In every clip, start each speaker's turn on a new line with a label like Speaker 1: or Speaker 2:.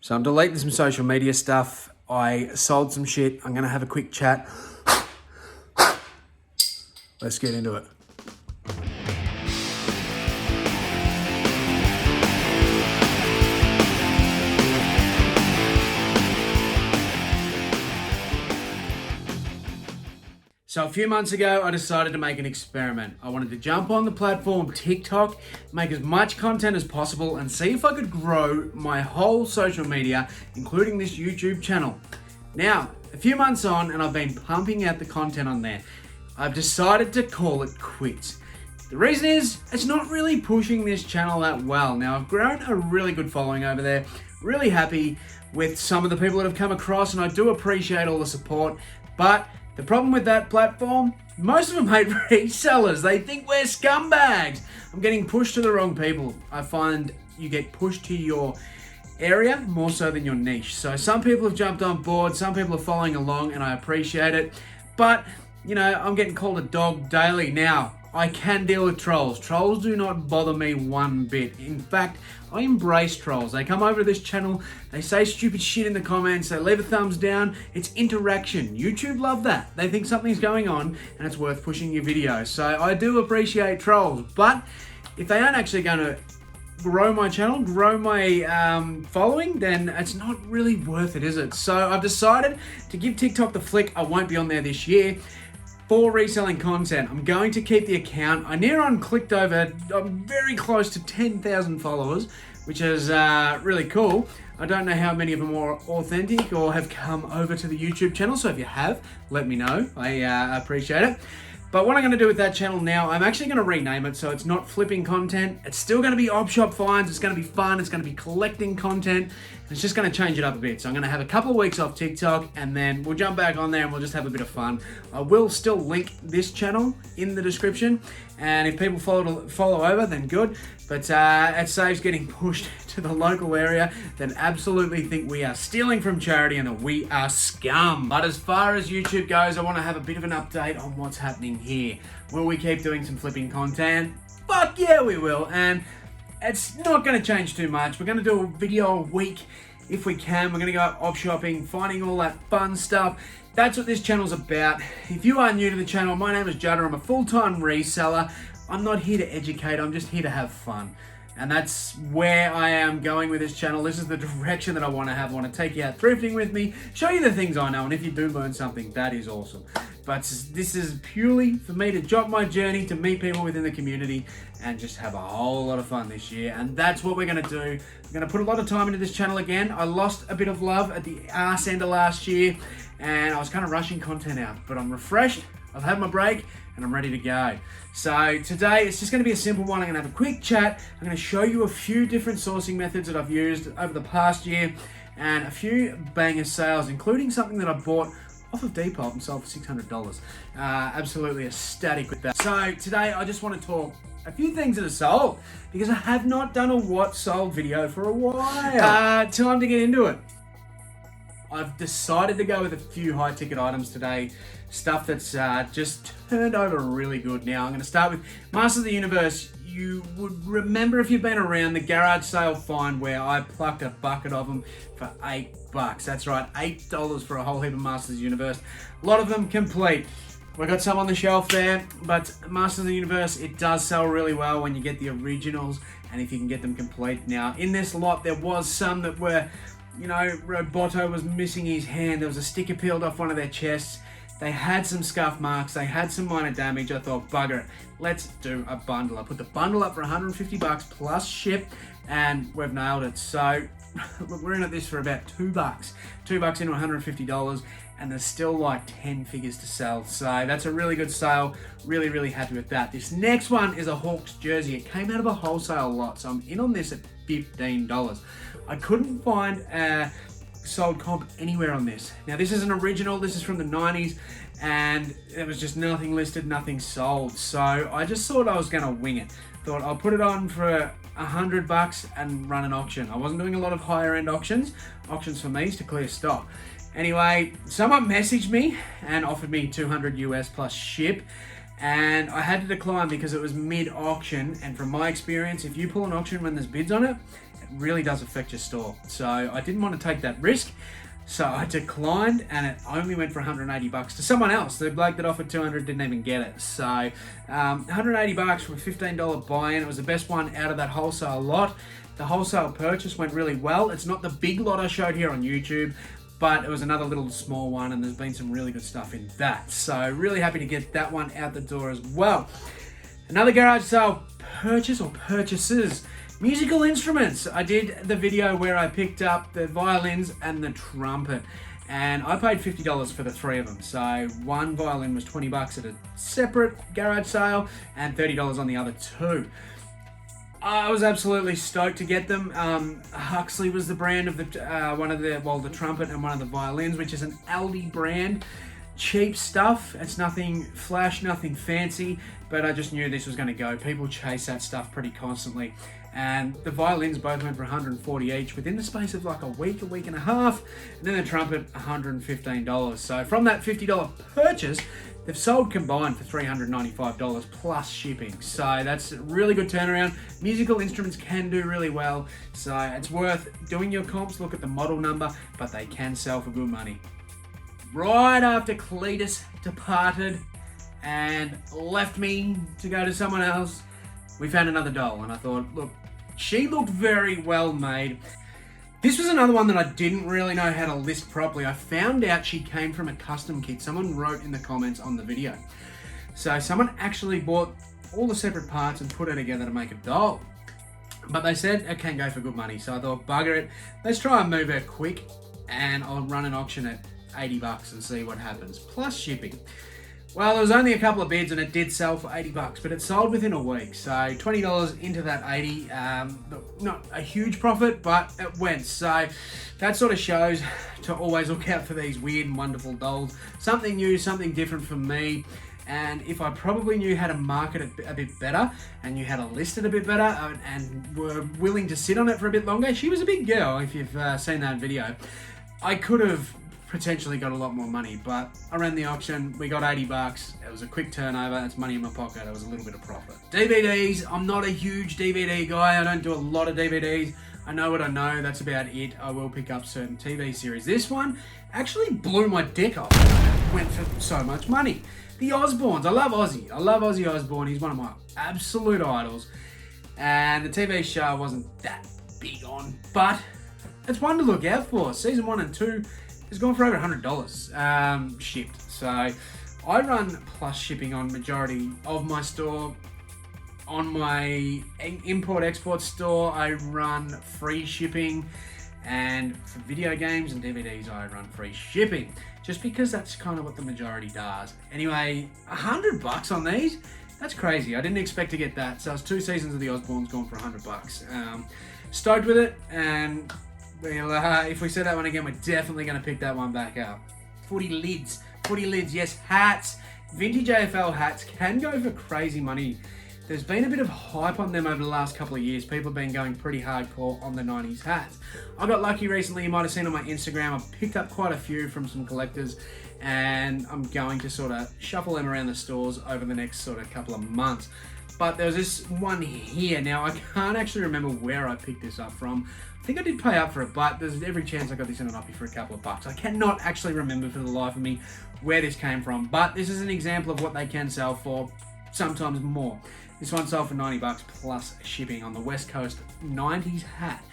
Speaker 1: So I'm deleting some social media stuff. I sold some shit. I'm going to have a quick chat. Let's get into it. So a few months ago, I decided to make an experiment. I wanted to jump on the platform TikTok, make as much content as possible, and see if I could grow my whole social media, including this YouTube channel. Now, a few months on, and I've been pumping out the content on there. I've decided to call it quits. The reason is, it's not really pushing this channel that well. Now, I've grown a really good following over there, really happy with some of the people that have come across, and I do appreciate all the support, but the problem with that platform, most of them hate resellers. They think we're scumbags. I'm getting pushed to the wrong people. I find you get pushed to your area more so than your niche. So some people have jumped on board, some people are following along, and I appreciate it. But, you know, I'm getting called a dog daily. Now, I can deal with trolls. Trolls do not bother me one bit. In fact, I embrace trolls. They come over to this channel, they say stupid shit in the comments, they leave a thumbs down. It's interaction. YouTube love that. They think something's going on and it's worth pushing your video. So I do appreciate trolls, but if they aren't actually going to grow my channel, grow my following, then it's not really worth it, is it? So I've decided to give TikTok the flick. I won't be on there this year for reselling content. I'm going to keep the account. I near on clicked over, I'm very close to 10,000 followers, which is really cool. I don't know how many of them are authentic or have come over to the YouTube channel, so if you have, let me know. I appreciate it. But what I'm going to do with that channel now, I'm actually going to rename it so it's not flipping content. It's still going to be op shop finds. It's going to be fun. It's going to be collecting content. It's just going to change it up a bit. So I'm going to have a couple of weeks off TikTok and then we'll jump back on there and we'll just have a bit of fun. I will still link this channel in the description. And if people follow over, then good. But it saves getting pushed to the local area that absolutely think we are stealing from charity and that we are scum. But as far as YouTube goes, I want to have a bit of an update on what's happening here. Will we keep doing some flipping content? Fuck yeah, we will. And it's not going to change too much. We're going to do a video a week if we can. We're going to go op shopping, finding all that fun stuff. That's what this channel's about. If you are new to the channel, my name is Judda. I'm a full-time reseller. I'm not here to educate, I'm just here to have fun. And that's where I am going with this channel. This is the direction that I want to have. I want to take you out thrifting with me, show you the things I know, and if you do learn something, that is awesome. But this is purely for me to jot my journey, to meet people within the community, and just have a whole lot of fun this year. And that's what we're going to do. We're going to put a lot of time into this channel again. I lost a bit of love at the arse end of last year, and I was kind of rushing content out. But I'm refreshed, I've had my break, and I'm ready to go. So today it's just going to be a simple one. I'm going to have a quick chat. I'm going to show you a few different sourcing methods that I've used over the past year and a few banger sales, including something that I bought off of Depop and sold for $600. Absolutely ecstatic with that. So today I just want to talk a few things that are sold because I have not done a what sold video for a while. Time to get into it. I've decided to go with a few high ticket items today. Stuff that's just turned over really good. Now I'm going to start with Masters of the Universe. You would remember if you've been around the garage sale find where I plucked a bucket of them for $8. That's right, $8 for a whole heap of Masters of the Universe. A lot of them complete. We've got some on the shelf there, but Masters of the Universe, it does sell really well when you get the originals and if you can get them complete. Now in this lot there was some that were, you know, Roboto was missing his hand. There was a sticker peeled off one of their chests. They had some scuff marks. They had some minor damage. I thought, bugger it. Let's do a bundle. I put the bundle up for $150 plus ship, and we've nailed it. So look, we're in at this for about $2. $2 into $150, and there's still like 10 figures to sell. So that's a really good sale. Really, really happy with that. This next one is a Hawks jersey. It came out of a wholesale lot, so I'm in on this at $15. I couldn't find a sold comp anywhere on this. Now this is an original, this is from the 90s, and there was just nothing listed, nothing sold. So I just thought I was gonna wing it. Thought I'll put it on for $100 and run an auction. I wasn't doing a lot of higher end auctions. Auctions for me is to clear stock. Anyway, someone messaged me and offered me $200 US plus ship, and I had to decline because it was mid auction, and from my experience, if you pull an auction when there's bids on it, it really does affect your store. So I didn't want to take that risk. So I declined, and it only went for 180 bucks to someone else. The bloke that offered 200 didn't even get it. So 180 bucks for a $15 buy-in. It was the best one out of that wholesale lot. The wholesale purchase went really well. It's not the big lot I showed here on YouTube, but it was another little small one, and there's been some really good stuff in that. So really happy to get that one out the door as well. Another garage sale purchase or purchases. Musical instruments. I did the video where I picked up the violins and the trumpet, and I paid $50 for the three of them. So one violin was 20 bucks at a separate garage sale and $30 on the other two. I was absolutely stoked to get them. Huxley was the brand of the the trumpet and one of the violins, which is an Aldi brand. Cheap stuff. It's nothing flash, nothing fancy, but I just knew this was going to go. People chase that stuff pretty constantly. And the violins both went for 140 each within the space of like a week and a half. And then the trumpet, $115. So from that $50 purchase, they've sold combined for $395 plus shipping. So that's a really good turnaround. Musical instruments can do really well. So it's worth doing your comps. Look at the model number, but they can sell for good money. Right after Cletus departed and left me to go to someone else, we found another doll, and I thought, look, she looked very well made. This was another one that I didn't really know how to list properly. I found out she came from a custom kit. Someone wrote in the comments on the video. So someone actually bought all the separate parts and put it together to make a doll. But they said it can go for good money. So I thought, bugger it. Let's try and move her quick, and I'll run an auction at 80 bucks and see what happens, plus shipping. Well, there was only a couple of bids and it did sell for 80 bucks, but it sold within a week. So $20 into that 80, not a huge profit, but it went. So that sort of shows to always look out for these weird and wonderful dolls. Something new, something different for me. And if I probably knew how to market it a bit better and knew how to list it a bit better and were willing to sit on it for a bit longer, she was a big girl, if you've seen that video, I could have potentially got a lot more money, but I ran the auction, we got 80 bucks, it was a quick turnover, it's money in my pocket, it was a little bit of profit. DVDs, I'm not a huge DVD guy, I don't do a lot of DVDs, I know what I know, that's about it. I will pick up certain TV series. This one actually blew my dick off, it went for so much money. The Osbournes, I love Ozzy Osbourne, he's one of my absolute idols, and the TV show I wasn't that big on, but it's one to look out for. Season 1 and 2 has gone for over $100 shipped. So I run plus shipping on majority of my store. On my import-export store, I run free shipping. And for video games and DVDs, I run free shipping. Just because that's kind of what the majority does. Anyway, $100 on these? That's crazy. I didn't expect to get that. So it's 2 seasons of the Osbournes gone for $100. Stoked with it, and if we see that one again, we're definitely going to pick that one back up. Footy lids, yes, hats. Vintage AFL hats can go for crazy money. There's been a bit of hype on them over the last couple of years. People have been going pretty hardcore on the 90s hats. I got lucky recently, you might have seen on my Instagram, I picked up quite a few from some collectors, and I'm going to sort of shuffle them around the stores over the next sort of couple of months. But there's this one here. Now, I can't actually remember where I picked this up from. I think I did pay up for it, but there's every chance I got this in an offie for a couple of bucks. I cannot actually remember for the life of me where this came from, but this is an example of what they can sell for, sometimes more. This one sold for 90 bucks plus shipping on the West Coast 90s hat.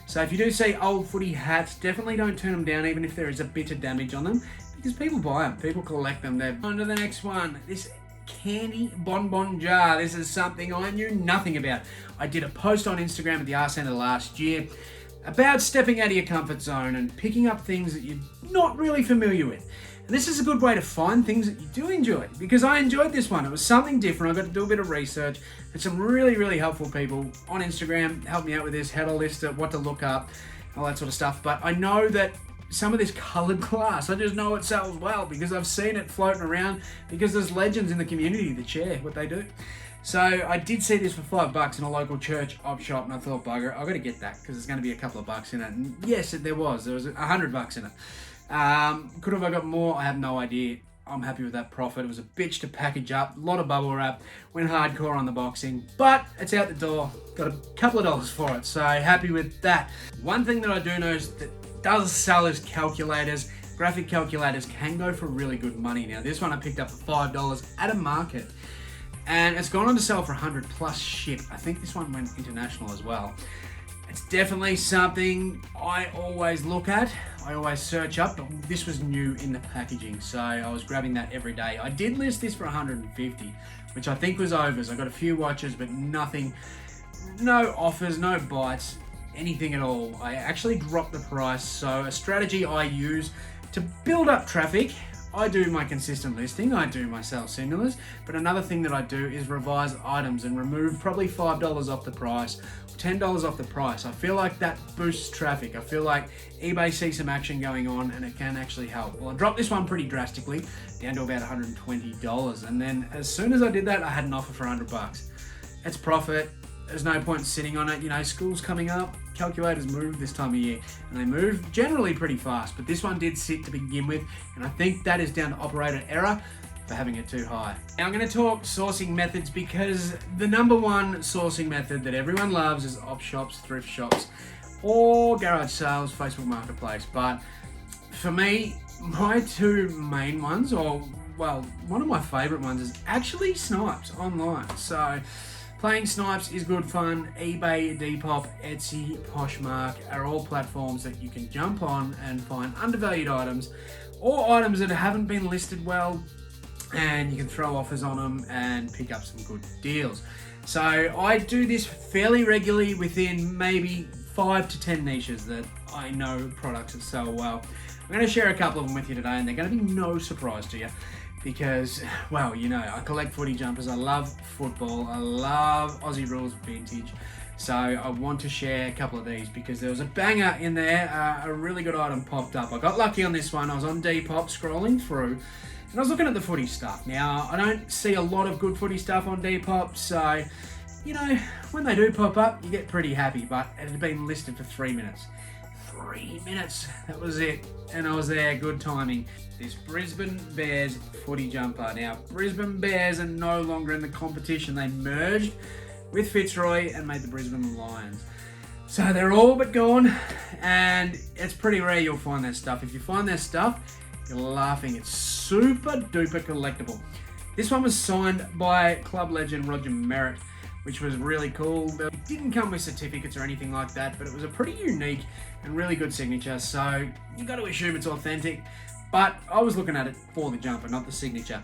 Speaker 1: So if you do see old footy hats, definitely don't turn them down, even if there is a bit of damage on them, because people buy them, people collect them. They're on to the next one. This candy bonbon jar. This is something I knew nothing about. I did a post on Instagram at the Arse Centre last year about stepping out of your comfort zone and picking up things that you're not really familiar with. And this is a good way to find things that you do enjoy, because I enjoyed this one. It was something different. I got to do a bit of research, and some really, really helpful people on Instagram helped me out with this, how to list it, what to look up, all that sort of stuff. But I know that some of this coloured glass, I just know it sells well because I've seen it floating around, because there's legends in the community that share what they do. So I did see this for $5 in a local church op shop, and I thought, bugger, I've got to get that because there's going to be a couple of bucks in it. And yes, there was $100 in it. Could have I got more? I have no idea. I'm happy with that profit. It was a bitch to package up, a lot of bubble wrap, went hardcore on the boxing, but it's out the door. Got a couple of dollars for it, so happy with that. One thing that I do know is that does sell is calculators. Graphic calculators can go for really good money. Now this one I picked up for $5 at a market, and it's gone on to sell for 100 plus ship. I think this one went international as well. It's definitely something I always look at, I always search up, but this was new in the packaging, so I was grabbing that every day. I did list this for 150, which I think was overs. I got a few watches, but nothing, no offers, no bites, anything at all. I actually dropped the price, so a strategy I use to build up traffic. I do my consistent listing, I do my sell signalers, but another thing that I do is revise items and remove probably $5 off the price, $10 off the price. I feel like that boosts traffic. I feel like eBay sees some action going on and it can actually help. Well, I dropped this one pretty drastically, down to about $120, and then as soon as I did that, I had an offer for 100 bucks. It's profit. There's no point sitting on it. You know, school's coming up, calculators move this time of year, and they move generally pretty fast, but this one did sit to begin with, and I think that is down to operator error for having it too high. Now I'm going to talk sourcing methods, because the number one sourcing method that everyone loves is op shops, thrift shops, or garage sales, Facebook Marketplace. But for me, my two main ones, or well, one of my favorite ones is actually Snipes online. So playing Snipes is good fun. eBay, Depop, Etsy, Poshmark are all platforms that you can jump on and find undervalued items, or items that haven't been listed well, and you can throw offers on them and pick up some good deals. So I do this fairly regularly within maybe 5 to 10 niches that I know products that sell well. I'm going to share a couple of them with you today, and they're going to be no surprise to you. Because, well, you know, I collect footy jumpers, I love football, I love Aussie Rules vintage. So I want to share a couple of these because there was a banger in there, a really good item popped up. I got lucky on this one. I was on Depop scrolling through, and I was looking at the footy stuff. Now, I don't see a lot of good footy stuff on Depop, so, you know, when they do pop up, you get pretty happy, but it had been listed for 3 minutes. 3 minutes, that was it, and I was there, good timing. This Brisbane Bears footy jumper. Now, Brisbane Bears are no longer in the competition. They merged with Fitzroy and made the Brisbane Lions. So they're all but gone, and it's pretty rare you'll find their stuff. If you find their stuff, you're laughing. It's super duper collectible. This one was signed by club legend Roger Merritt, which was really cool. It didn't come with certificates or anything like that, but it was a pretty unique and really good signature, so you got to assume it's authentic. But I was looking at it for the jumper, not the signature.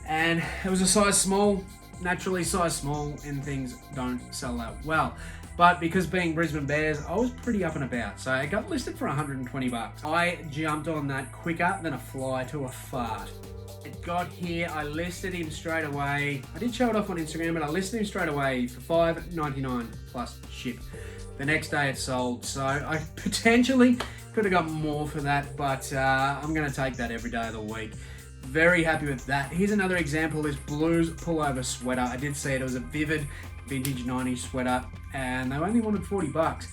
Speaker 1: And it was a size small. Naturally, size small and things don't sell that well. But because being Brisbane Bears, I was pretty up and about. So it got listed for 120 bucks. I jumped on that quicker than a fly to a fart. It got here, I listed him straight away. I did show it off on Instagram, but I listed him straight away for $5.99 plus ship. The next day it sold, so I potentially could have got more for that, but I'm going to take that every day of the week. Very happy with that. Here's another example, this Blues pullover sweater. I did see it was a vivid vintage 90s sweater, and they only wanted 40 bucks.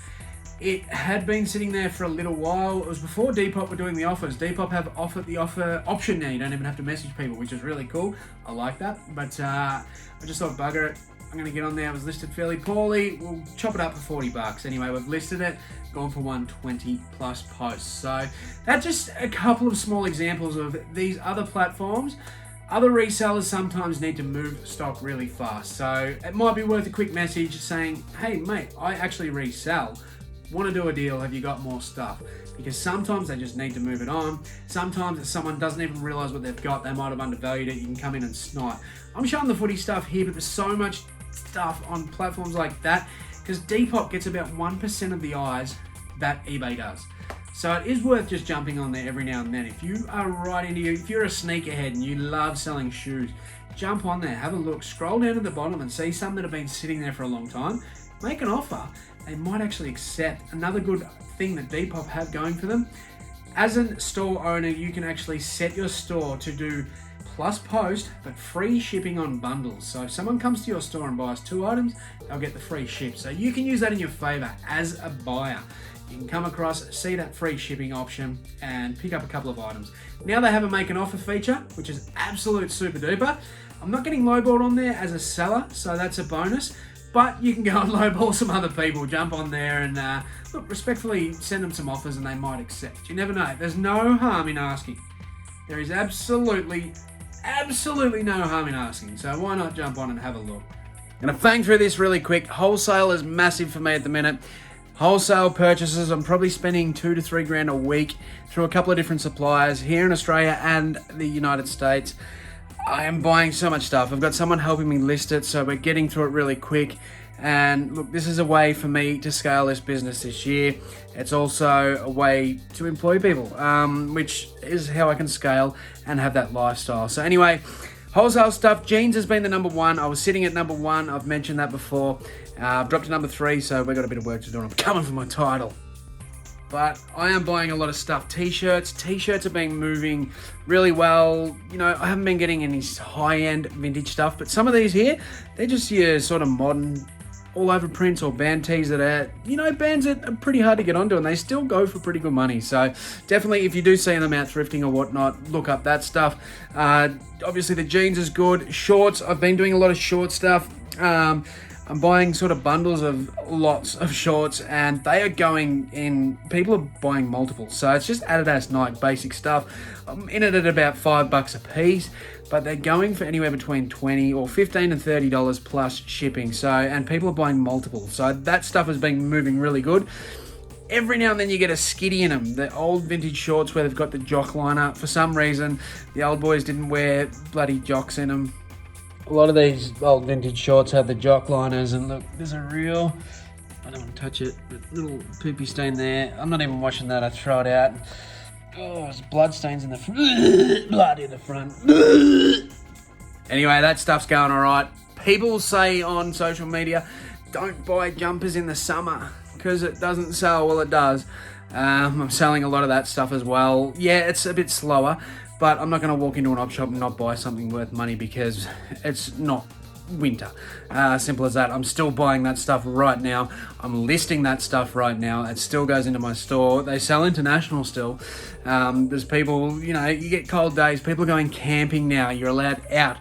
Speaker 1: It had been sitting there for a little while. It was before Depop were doing the offers. Depop have offered the offer option now. You don't even have to message people, which is really cool. I like that, but I just thought, bugger it. I'm going to get on there. It was listed fairly poorly. We'll chop it up for 40 bucks. Anyway, we've listed it, gone for 120 plus posts. So that's just a couple of small examples of these other platforms. Other resellers sometimes need to move stock really fast. So it might be worth a quick message saying, hey mate, I actually resell. Want to do a deal? Have you got more stuff? Because sometimes they just need to move it on. Sometimes someone doesn't even realize what they've got. They might have undervalued it. You can come in and snipe. I'm showing the footy stuff here, but there's so much stuff on platforms like that because Depop gets about 1% of the eyes that eBay does. So it is worth just jumping on there every now and then. If you are right into if you're a sneakerhead and you love selling shoes, jump on there, have a look, scroll down to the bottom and see some that have been sitting there for a long time. Make an offer. They might actually accept. Another good thing that Depop have going for them, as a store owner, you can actually set your store to do plus post, but free shipping on bundles. So if someone comes to your store and buys 2 items, they'll get the free ship. So you can use that in your favor as a buyer. you can come across, see that free shipping option and pick up a couple of items. Now they have a make an offer feature, which is absolute super duper. I'm not getting lowballed on there as a seller, so that's a bonus. But you can go and lowball some other people, jump on there and look, respectfully send them some offers and they might accept. You never know. There's no harm in asking. There is absolutely no harm in asking. So why not jump on and have a look? I'm going to bang through this really quick. Wholesale is massive for me at the minute. Wholesale purchases, I'm probably spending $2 to $3 grand a week through a couple of different suppliers here in Australia and the United States. I am buying so much stuff. I've got someone helping me list it, so we're getting through it really quick. And look, this is a way for me to scale this business this year. It's also a way to employ people, which is how I can scale and have that lifestyle. So anyway, wholesale stuff, jeans has been the number one. I was sitting at number one. I've mentioned that before. I've dropped to number 3, so we've got a bit of work to do. I'm coming for my title. But I am buying a lot of stuff. T-shirts have been moving really well. You know, I haven't been getting any high-end vintage stuff, but some of these here, they're just your sort of modern all-over prints or band tees that are, you know, bands that are pretty hard to get onto and they still go for pretty good money. So definitely, if you do see them out thrifting or whatnot, look up that stuff. Obviously, the jeans is good. Shorts, I've been doing a lot of short stuff. I'm buying sort of bundles of lots of shorts and they are going in, people are buying multiples. So it's just Adidas, Nike, basic stuff. I'm in it at about $5 a piece, but they're going for anywhere between $20 or $15 and $30 plus shipping. So, and people are buying multiples. So that stuff has been moving really good. Every now and then you get a skiddy in them. The old vintage shorts where they've got the jock liner. For some reason, the old boys didn't wear bloody jocks in them. A lot of these old vintage shorts have the jock liners, and look, there's a real, I don't want to touch it, but little poopy stain there. I'm not even washing that, I throw it out. Oh, there's blood stains in the front, blood in the front. Anyway, that stuff's going all right. People say on social media, don't buy jumpers in the summer because it doesn't sell. Well, it does. I'm selling a lot of that stuff as well. Yeah, it's a bit slower. But I'm not going to walk into an op shop and not buy something worth money because it's not winter. Simple as that. I'm still buying that stuff right now. I'm listing that stuff right now. It still goes into my store. They sell international still. There's people, you know, you get cold days. People are going camping now. You're allowed out.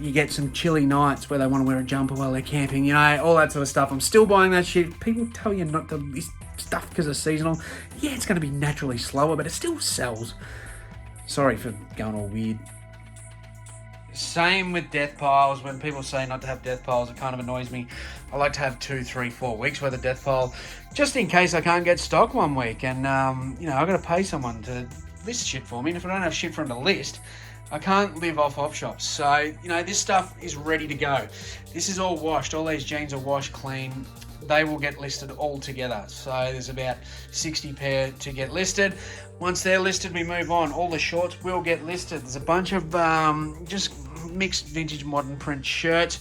Speaker 1: You get some chilly nights where they want to wear a jumper while they're camping, you know, all that sort of stuff. I'm still buying that shit. People tell you not to list stuff because it's seasonal. Yeah, it's going to be naturally slower, but it still sells. Sorry for going all weird. Same with death piles. When people say not to have death piles, it kind of annoys me. I like to have 2, 3, 4 weeks worth of death pile, just in case I can't get stock one week. And, you know, I've got to pay someone to list shit for me. And if I don't have shit for them to list, I can't live off op shops. So, you know, this stuff is ready to go. This is all washed. All these jeans are washed clean. They will get listed all together. So there's about 60 pair to get listed. Once they're listed, we move on. All the shorts will get listed. There's a bunch of just mixed vintage modern print shirts.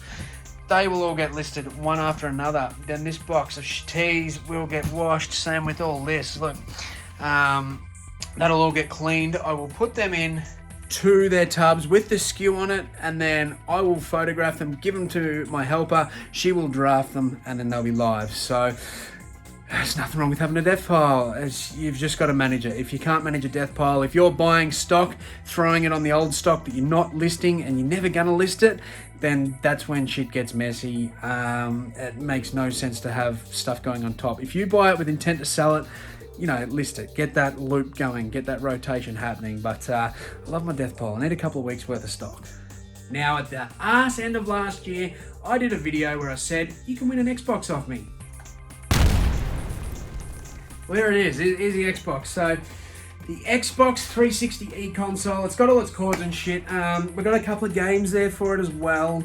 Speaker 1: They will all get listed one after another. Then this box of tees will get washed. Same with all this. Look, that'll all get cleaned. I will put them in to their tubs with the SKU on it, and then I will photograph them, give them to my helper. She will draft them, and then they'll be live. So there's nothing wrong with having a death pile. You've just got to manage it. If you can't manage a death pile, if you're buying stock, throwing it on the old stock that you're not listing and you're never going to list it, then that's when shit gets messy. It makes no sense to have stuff going on top. If you buy it with intent to sell it, you know, list it, get that loop going, get that rotation happening. But I love my death pile. I need a couple of weeks worth of stock. Now, at the arse end of last year, I did a video where I said, you can win an Xbox off me. Well, there it is. Here's the Xbox. So, the Xbox 360e console, it's got all its cords and shit. We've got a couple of games there for it as well.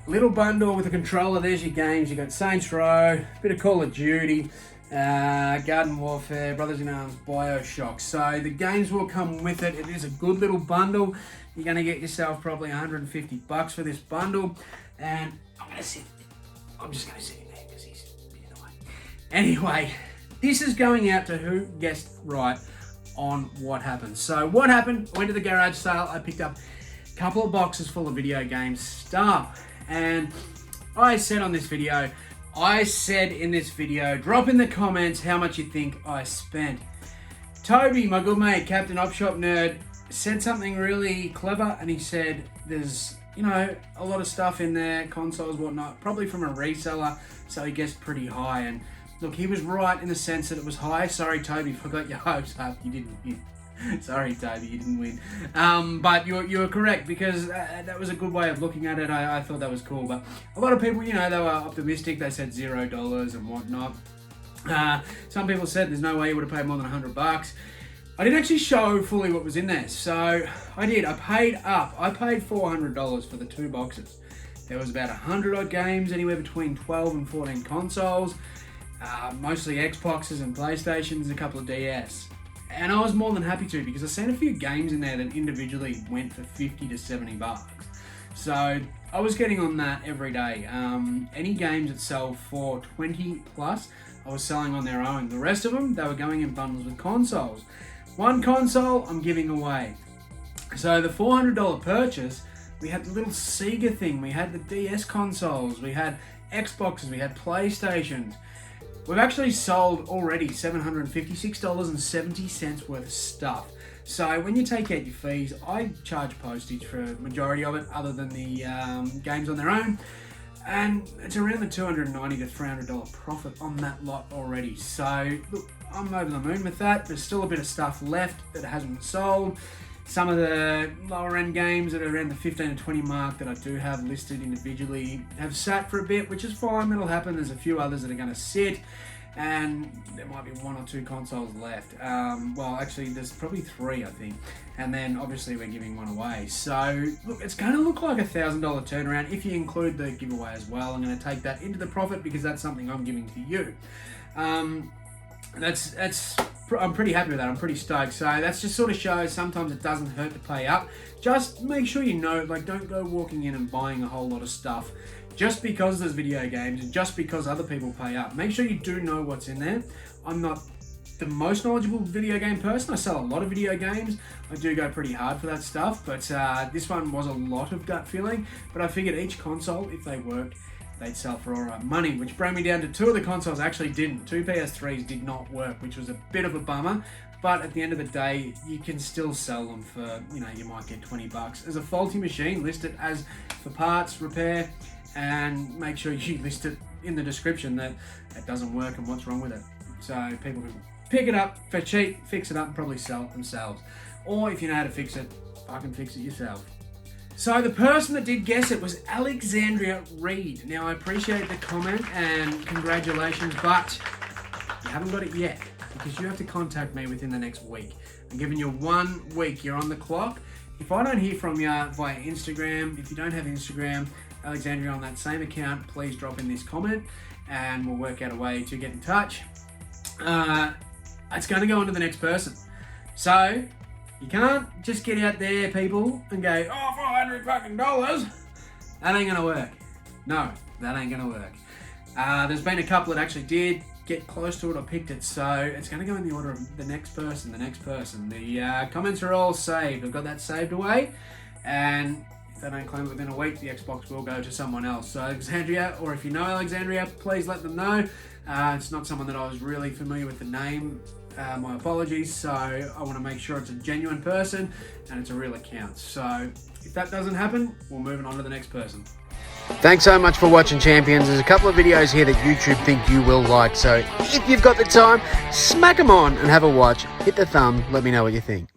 Speaker 1: Little bundle with a controller. There's your games. You got Saints Row, a bit of Call of Duty, Garden Warfare, Brothers in Arms, Bioshock. So the games will come with it. It is a good little bundle. You're going to get yourself probably $150 for this bundle. And I'm just going to sit in there because he's in the way. Anyway, this is going out to who guessed right on what happened. So what happened, I went to the garage sale. I picked up a couple of boxes full of video game stuff. And I said on this video, I said in this video, drop in the comments how much you think I spent. Toby, my good mate, Captain Op Shop Nerd, said something really clever, and he said there's, you know, a lot of stuff in there, consoles, whatnot, probably from a reseller, so he guessed pretty high. And look, he was right in the sense that it was high. Sorry, Toby, forgot your hopes up. You didn't win. Sorry, Toby, you didn't win. But you were correct, because that was a good way of looking at it. I thought that was cool. But a lot of people, you know, they were optimistic. They said $0 and whatnot. Some people said there's no way you would have paid more than $100. I didn't actually show fully what was in there, so I did. I paid up. I paid $400 for the 2 boxes. There was about 100 odd games, anywhere between 12 and 14 consoles, mostly Xboxes and PlayStations, and a couple of DS. And I was more than happy to, because I seen a few games in there that individually went for $50 to $70. So I was getting on that every day. Any games that sell for 20 plus, I was selling on their own. The rest of them, they were going in bundles with consoles. One console, I'm giving away. So the $400 purchase, we had the little Sega thing, we had the DS consoles, we had Xboxes, we had PlayStations. We've actually sold already $756.70 worth of stuff. So when you take out your fees, I charge postage for a majority of it, other than the games on their own. And it's around the $290 to $300 profit on that lot already. So look, I'm over the moon with that. There's still a bit of stuff left that hasn't been sold. Some of the lower end games that are around the 15 to 20 mark that I do have listed individually have sat for a bit, which is fine. That'll happen. There's a few others that are going to sit, and there might be 1 or 2 consoles left. Well, actually, there's probably 3, I think. And then obviously we're giving one away. So look, it's going to look like a $1,000 turnaround if you include the giveaway as well. I'm going to take that into the profit, because that's something I'm giving to you. I'm pretty happy with that. I'm pretty stoked. So that's just sort of shows sometimes it doesn't hurt to pay up. Just make sure you know, like, don't go walking in and buying a whole lot of stuff just because there's video games and just because other people pay up. Make sure you do know what's in there. I'm not the most knowledgeable video game person. I sell a lot of video games. I do go pretty hard for that stuff, but this one was a lot of gut feeling. But I figured each console, if they worked, they'd sell for alright money, which brought me down to 2 of the consoles actually didn't. 2 PS3s did not work, which was a bit of a bummer. But at the end of the day, you can still sell them for, you know, you might get $20. As a faulty machine, list it as for parts, repair, and make sure you list it in the description that it doesn't work and what's wrong with it. So people can pick it up for cheap, fix it up, and probably sell it themselves. Or if you know how to fix it, fucking fix it yourself. So the person that did guess it was Alexandria Reed. Now I appreciate the comment and congratulations, but you haven't got it yet, because you have to contact me within the next week. I'm giving you 1 week. You're on the clock. If I don't hear from you via Instagram, if you don't have Instagram, Alexandria on that same account, please drop in this comment and we'll work out a way to get in touch. It's going to go on to the next person. So you can't just get out there, people, and go, oh, $400 fucking dollars. That ain't going to work. No, that ain't going to work. There's been a couple that actually did get close to it or picked it, so it's going to go in the order of the next person, the next person. The comments are all saved. I've got that saved away, and if they don't claim it within a week, the Xbox will go to someone else. So Alexandria, or if you know Alexandria, please let them know. It's not someone that I was really familiar with the name. My apologies. So I want to make sure it's a genuine person and it's a real account. So if that doesn't happen, we're moving on to the next person. Thanks so much for watching, champions. There's a couple of videos here that YouTube think you will like. So if you've got the time, smack them on and have a watch. Hit the thumb. Let me know what you think.